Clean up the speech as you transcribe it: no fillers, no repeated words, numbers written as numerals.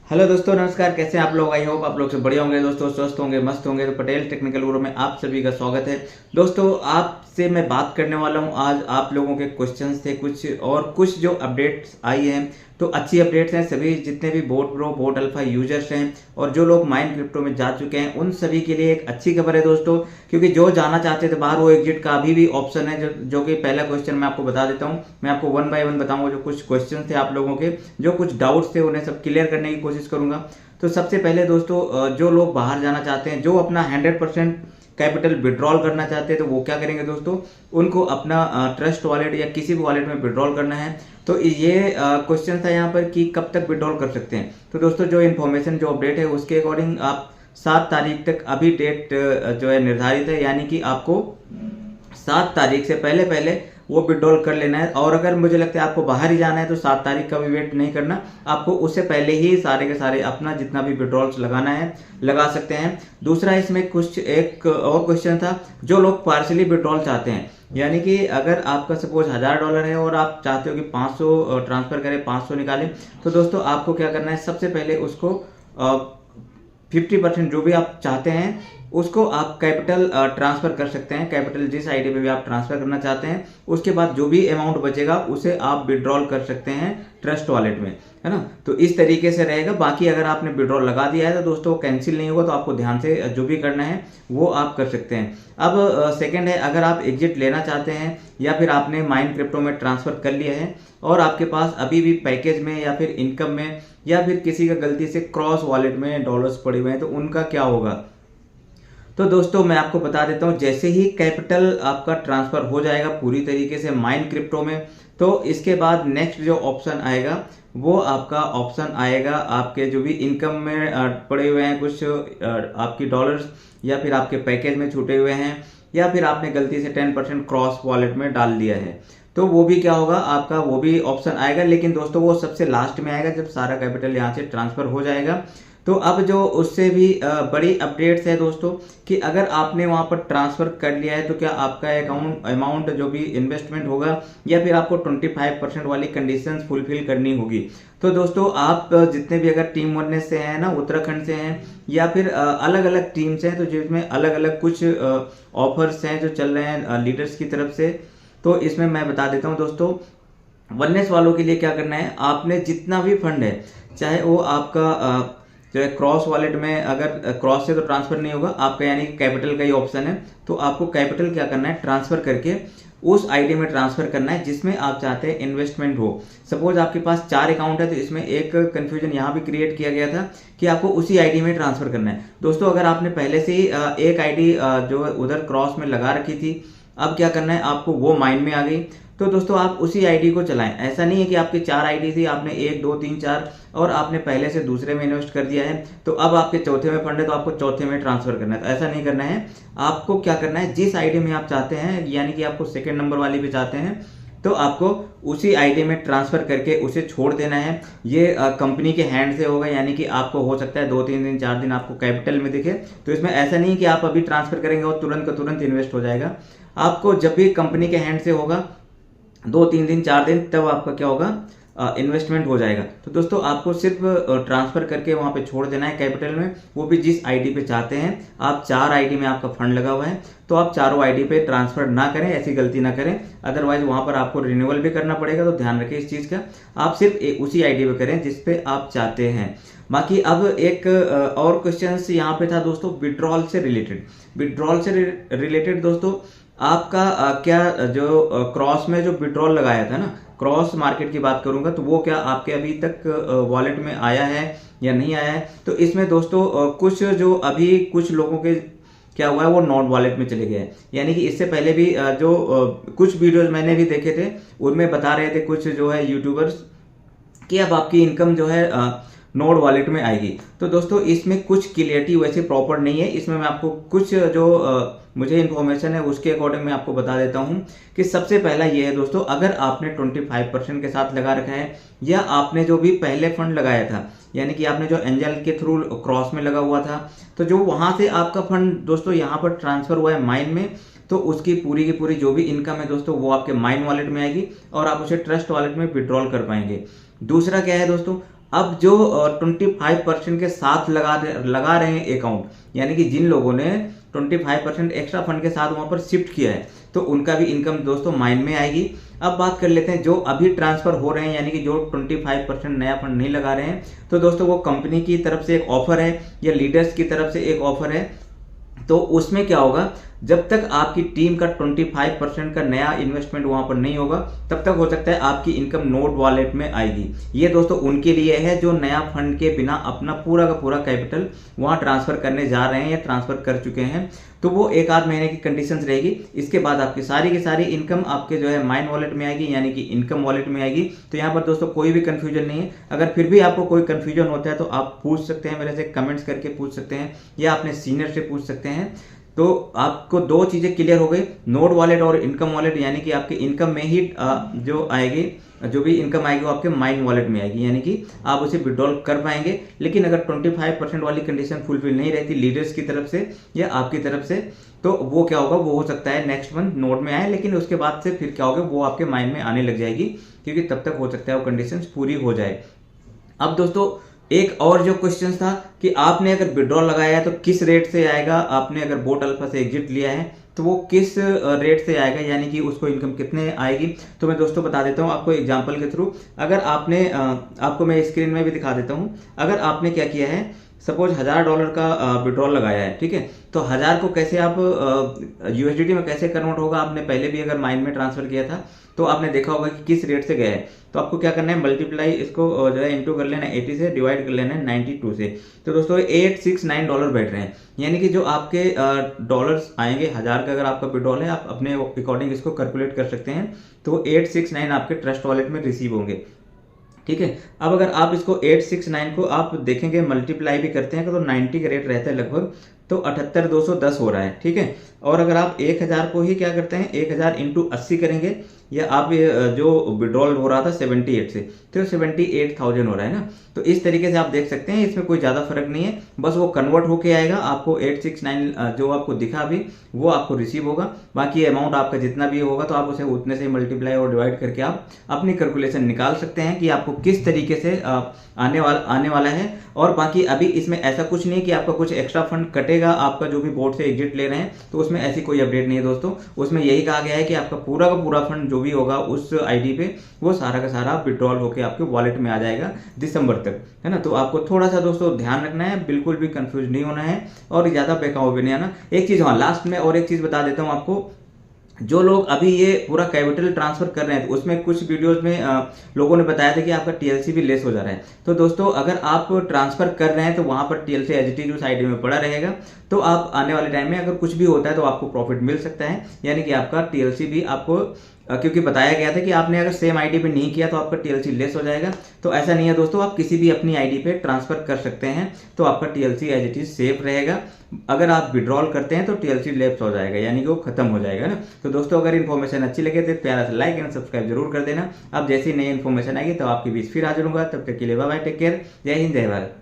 Hello दोस्तों, नमस्कार। कैसे हैं आप लोग? आई होप आप लोग से बढ़िया होंगे दोस्तों, स्वस्थ होंगे, मस्त होंगे। तो पटेल टेक्निकल गुरु में आप सभी का स्वागत है। दोस्तों, आपसे मैं बात करने वाला हूं आज। आप लोगों के क्वेश्चंस थे कुछ और कुछ जो अपडेट्स आई हैं, तो अच्छी अपडेट्स हैं। सभी जितने भी boat pro boat alpha users हैं और जो लोग माइंड क्रिप्टो में जा चुके हैं, उन सभी के लिए एक अच्छी खबर है दोस्तों। क्योंकि जो जाना चाहते थे बाहर, वो एग्जिट का अभी भी ऑप्शन है। जो कि पहला क्वेश्चन मैं आपको बता देता हूँ। मैं आपको वन बाय वन बताऊंगा। जो कुछ क्वेश्चन थे आप लोगों के, जो कुछ डाउट्स थे, उन्हें सब क्लियर करने की कोशिश करूंगा। तो सबसे पहले दोस्तों, जो लोग बाहर जाना चाहते हैं, जो अपना 100% कैपिटल विड्रॉल करना चाहते हैं, तो वो क्या करेंगे दोस्तों? उनको अपना ट्रस्ट वॉलेट या किसी भी वॉलेट में विड्रॉल करना है। तो ये क्वेश्चन था यहाँ पर कि कब तक विड्रॉल कर सकते हैं। तो दोस्तों, जो इन्फॉर्मेशन जो अपडेट है उसके अकॉर्डिंग आप 7 तारीख तक अभी डेट जो है निर्धारित है। यानी कि आपको 7 तारीख से पहले पहले वो विड्रॉल कर लेना है। और अगर मुझे लगता है आपको बाहर ही जाना है, तो 7 तारीख का भी वेट नहीं करना। आपको उससे पहले ही सारे के सारे अपना जितना भी विड्रॉल्स लगाना है लगा सकते हैं। दूसरा, इसमें कुछ एक और क्वेश्चन था। जो लोग पार्शली विड्रॉल चाहते हैं, यानी कि अगर आपका सपोज $1000 है और आप चाहते हो कि 500 ट्रांसफर करें, 500 निकालें, तो दोस्तों आपको क्या करना है? सबसे पहले उसको 50% जो भी आप चाहते हैं उसको आप कैपिटल ट्रांसफर कर सकते हैं। कैपिटल जिस आईडी पे भी आप ट्रांसफर करना चाहते हैं, उसके बाद जो भी अमाउंट बचेगा उसे आप विड्रॉल कर सकते हैं ट्रस्ट वॉलेट में, है ना। तो इस तरीके से रहेगा। बाकी अगर आपने विड्रॉल लगा दिया है तो दोस्तों कैंसिल नहीं होगा। तो आपको ध्यान से जो भी करना है वो आप कर सकते हैं। अब सेकंड है, अगर आप एग्जिट लेना चाहते हैं या फिर आपने माइंड क्रिप्टो में ट्रांसफर कर लिया है और आपके पास अभी भी पैकेज में या फिर इनकम में या फिर किसी का गलती से क्रॉस वॉलेट में डॉलर्स पड़े हुए हैं, तो उनका क्या होगा? तो दोस्तों, मैं आपको बता देता हूं। जैसे ही कैपिटल आपका ट्रांसफर हो जाएगा पूरी तरीके से माइंड क्रिप्टो में, तो इसके बाद नेक्स्ट जो ऑप्शन आएगा वो आपका ऑप्शन आएगा आपके जो भी इनकम में पड़े हुए हैं कुछ आपकी डॉलर्स, या फिर आपके पैकेज में छूटे हुए हैं, या फिर आपने गलती से 10% क्रॉस वॉलेट में डाल दिया है, तो वो भी क्या होगा आपका? वो भी ऑप्शन आएगा। लेकिन दोस्तों, वो सबसे लास्ट में आएगा जब सारा कैपिटल यहाँ से ट्रांसफर हो जाएगा। तो अब जो उससे भी बड़ी अपडेट्स है दोस्तों, कि अगर आपने वहां पर ट्रांसफर कर लिया है, तो क्या आपका अमाउंट जो भी इन्वेस्टमेंट होगा, या फिर आपको 25% वाली कंडीशंस फुलफिल करनी होगी। तो दोस्तों, आप जितने भी अगर टीम वन से हैं ना, उत्तराखंड से हैं, या फिर अलग अलग टीम्स हैं, तो जिसमें अलग अलग कुछ ऑफर्स हैं जो चल रहे हैं लीडर्स की तरफ से। तो इसमें मैं बता देता हूँ दोस्तों, वननेस वालों के लिए क्या करना है? आपने जितना भी फंड है, चाहे वो आपका जो है क्रॉस वॉलेट में, अगर क्रॉस से तो ट्रांसफर नहीं होगा आपका, यानी कि कैपिटल का ही ऑप्शन है, तो आपको कैपिटल क्या करना है? ट्रांसफर करके उस आईडी में ट्रांसफर करना है जिसमें आप चाहते हैं इन्वेस्टमेंट हो। सपोज आपके पास 4 अकाउंट है, तो इसमें एक कंफ्यूजन यहाँ भी क्रिएट किया गया था कि आपको उसी आईडी में ट्रांसफर करना है। दोस्तों, अगर आपने पहले से ही एक आईडी जो उधर क्रॉस में लगा रखी थी, अब क्या करना है आपको? वो माइंड में आ गई, तो दोस्तों आप उसी आईडी को चलाएं। ऐसा नहीं है कि आपकी 4 आईडी थी, आपने 1 2 3 4 और आपने पहले से दूसरे में इन्वेस्ट कर दिया है, तो अब आपके चौथे में फंड है तो आपको चौथे में ट्रांसफर करना है। तो ऐसा नहीं करना है। आपको क्या करना है? जिस आईडी में आप चाहते हैं, यानी कि आपको सेकंड नंबर वाली पे चाहते हैं, तो आपको उसी आईडी में ट्रांसफर करके उसे छोड़ देना है। ये कंपनी के हैंड से होगा, यानी कि आपको हो सकता है 2-3 दिन 4 दिन आपको कैपिटल में दिखे। तो इसमें ऐसा नहीं कि आप अभी ट्रांसफर करेंगे और तुरंत का तुरंत इन्वेस्ट हो जाएगा। आपको जब भी कंपनी के हैंड से होगा 2-3 दिन 4 दिन, तब आपका क्या होगा? इन्वेस्टमेंट हो जाएगा। तो दोस्तों, आपको सिर्फ ट्रांसफर करके वहां पे छोड़ देना है कैपिटल में, वो भी जिस आईडी पे चाहते हैं। आप 4 आईडी में आपका फंड लगा हुआ है, तो आप चारों आईडी पे ट्रांसफर ना करें, ऐसी गलती ना करें। अदरवाइज वहां पर आपको रिन्यूअल भी करना पड़ेगा। तो ध्यान रखें इस चीज का। आप सिर्फ उसी आईडी पे करें जिस पे आप चाहते हैं। बाकी अब एक और क्वेश्चन यहाँ पे था दोस्तों, विड्रॉल से रिलेटेड दोस्तों, आपका क्या जो क्रॉस में जो विड्रॉल लगाया था ना, क्रॉस मार्केट की बात करूंगा, तो वो क्या आपके अभी तक वॉलेट में आया है या नहीं आया है? तो इसमें दोस्तों कुछ जो अभी कुछ लोगों के क्या हुआ है, वो नॉन वॉलेट में चले गए हैं। यानी कि इससे पहले भी जो कुछ वीडियोस मैंने भी देखे थे, उनमें बता रहे थे कुछ जो है यूट्यूबर्स कि अब आपकी इनकम जो है नोड वॉलेट में आएगी। तो दोस्तों, इसमें कुछ क्लियरिटी वैसे प्रॉपर नहीं है। इसमें मैं आपको कुछ जो मुझे इन्फॉर्मेशन है उसके अकॉर्डिंग मैं आपको बता देता हूं कि सबसे पहला ये है दोस्तों, अगर आपने 25% के साथ लगा रखा है, या आपने जो भी पहले फंड लगाया था, यानी कि आपने जो एंजल के थ्रू क्रॉस में लगा हुआ था, तो जो वहां से आपका फंड दोस्तों यहाँ पर ट्रांसफर हुआ है माइन में, तो उसकी पूरी की पूरी जो भी इनकम है दोस्तों, वो आपके माइन वॉलेट में आएगी और आप उसे ट्रस्ट वॉलेट में विड्रॉल कर पाएंगे। दूसरा क्या है दोस्तों, अब जो 25% के साथ लगा रहे हैं अकाउंट, यानी कि जिन लोगों ने 25% एक्स्ट्रा फंड के साथ वहां पर शिफ्ट किया है, तो उनका भी इनकम दोस्तों माइन में आएगी। अब बात कर लेते हैं जो अभी ट्रांसफर हो रहे हैं, यानी कि जो 25% नया फंड नहीं लगा रहे हैं, तो दोस्तों वो कंपनी की तरफ से एक ऑफर है या लीडर्स की तरफ से एक ऑफर है। तो उसमें क्या होगा, जब तक आपकी टीम का 25% का नया इन्वेस्टमेंट वहां पर नहीं होगा, तब तक हो सकता है आपकी इनकम नोड वॉलेट में आएगी। ये दोस्तों उनके लिए है जो नया फंड के बिना अपना पूरा का पूरा कैपिटल वहां ट्रांसफर करने जा रहे हैं या ट्रांसफर कर चुके हैं। तो वो 1-8 महीने की कंडीशंस रहेगी। इसके बाद आपकी सारी की सारी इनकम आपके जो है माइन वॉलेट में आएगी, यानी कि इनकम वॉलेट में आएगी। तो यहाँ पर दोस्तों कोई भी कंफ्यूजन नहीं है। अगर फिर भी आपको कोई कंफ्यूजन होता है तो आप पूछ सकते हैं मेरे से, कमेंट्स करके पूछ सकते हैं या अपने सीनियर से पूछ सकते हैं। तो आपको दो चीजें क्लियर हो गई, नोड वॉलेट और इनकम वॉलेट, यानी कि आपके इनकम में ही जो आएगी, जो भी इनकम आएगी वो आपके माइन वॉलेट में आएगी, यानी कि आप उसे विड्रॉल कर पाएंगे। लेकिन अगर 25% वाली कंडीशन फुलफिल नहीं रहती लीडर्स की तरफ से या आपकी तरफ से, तो वो क्या होगा, वो हो सकता है नेक्स्ट मंथ नोड में आए, लेकिन उसके बाद से फिर क्या होगा, वो आपके माइन में आने लग जाएगी, क्योंकि तब तक हो सकता है वो कंडीशन पूरी हो जाए। अब दोस्तों एक और जो क्वेश्चन था कि आपने अगर विड्रॉल लगाया है तो किस रेट से आएगा, आपने अगर बोट अल्फा से एग्जिट लिया है तो वो किस रेट से आएगा, यानी कि उसको इनकम कितने आएगी। तो मैं दोस्तों बता देता हूँ आपको एग्जांपल के थ्रू। अगर आपने आपको मैं स्क्रीन में भी दिखा देता हूँ। अगर आपने क्या किया है, सपोज $1000 का विड्रॉल लगाया है, ठीक है, तो 1000 को कैसे आप यूएसडीटी में कैसे कन्वर्ट होगा, आपने पहले भी अगर माइन में ट्रांसफर किया था तो आपने देखा होगा कि किस रेट से गया है। तो आपको क्या करना है, मल्टीप्लाई इसको जो है इंटू कर लेना है 80 से, डिवाइड कर लेना है 92 से। तो दोस्तों $869 बैठ रहे हैं, यानी कि जो आपके डॉलर्स आएंगे 1000 का अगर आपका विड्रॉल है, आप अपने अकॉर्डिंग इसको कैलकुलेट कर सकते हैं। तो 869 आपके ट्रस्ट वॉलेट में रिसीव होंगे, ठीक है। अब अगर आप इसको 869 को आप देखेंगे मल्टीप्लाई भी करते हैं तो 90 का रेट रहता है लगभग, तो 78210 हो रहा है, ठीक है। और अगर आप 1000 को ही क्या करते हैं, 1000 इंटू 80 करेंगे, या आप जो विड्रॉल हो रहा था 78 से, तो 78,000 हो रहा है ना। तो इस तरीके से आप देख सकते हैं, इसमें कोई ज़्यादा फर्क नहीं है, बस वो कन्वर्ट होके आएगा। आपको 869 जो आपको दिखा अभी वो आपको रिसीव होगा। बाकी अमाउंट आपका जितना भी होगा तो आप उसे उतने से मल्टीप्लाई और डिवाइड करके आप अपनी कैलकुलेशन निकाल सकते हैं कि आपको किस तरीके से आने वाला है। और बाकी अभी इसमें ऐसा कुछ नहीं कि आपका कुछ एक्स्ट्रा फंड कटेगा आपका जो भी बोर्ड से एग्जिट ले रहे हैं, तो उसमें ऐसी कोई अपडेट नहीं है दोस्तों। उसमें यही कहा गया है कि आपका पूरा का पूरा फंड जो भी होगा उस आईडी पे, वो सारा का सारा विड्रॉल होकर आपके वॉलेट में आ जाएगा दिसंबर तक, है ना। तो आपको थोड़ा सा दोस्तों ध्यान रखना है, बिल्कुल भी कंफ्यूज नहीं होना है और ज्यादा बेकाबू भी नहीं आना। एक चीज हाँ लास्ट में और एक चीज बता देता हूँ आपको, जो लोग अभी ये पूरा कैपिटल ट्रांसफर कर रहे हैं, तो उसमें कुछ वीडियोस में लोगों ने बताया था कि आपका टीएलसी भी लेस हो जा रहा है। तो दोस्तों अगर आप ट्रांसफर कर रहे हैं तो वहां पर टीएलसी एज इट इज उस आईडी में पड़ा रहेगा। तो आप आने वाले टाइम में अगर कुछ भी होता है तो आपको प्रॉफिट मिल सकता है, यानी कि आपका टीएलसी भी आपको क्योंकि बताया गया था कि आपने अगर सेम आईडी पे नहीं किया तो आपका टीएलसी लेस हो जाएगा। तो ऐसा नहीं है दोस्तों, आप किसी भी अपनी आईडी पे ट्रांसफर कर सकते हैं, तो आपका TLC as it is safe रहेगा। अगर आप विड्रॉल करते हैं तो टीएलसी लैप्स हो जाएगा, यानी कि वो खत्म हो जाएगा ना। तो दोस्तों अगर इन्फॉर्मेशन अच्छी लगे तो प्यारा सा लाइक एंड सब्सक्राइब जरूर कर देना। अब जैसी नई इन्फॉर्मेशन आएगी तो आपके बीच फिर हाजिर होगा, तब तक के लिए बाय बाय, टेक केयर, जय हिंद जय भारत।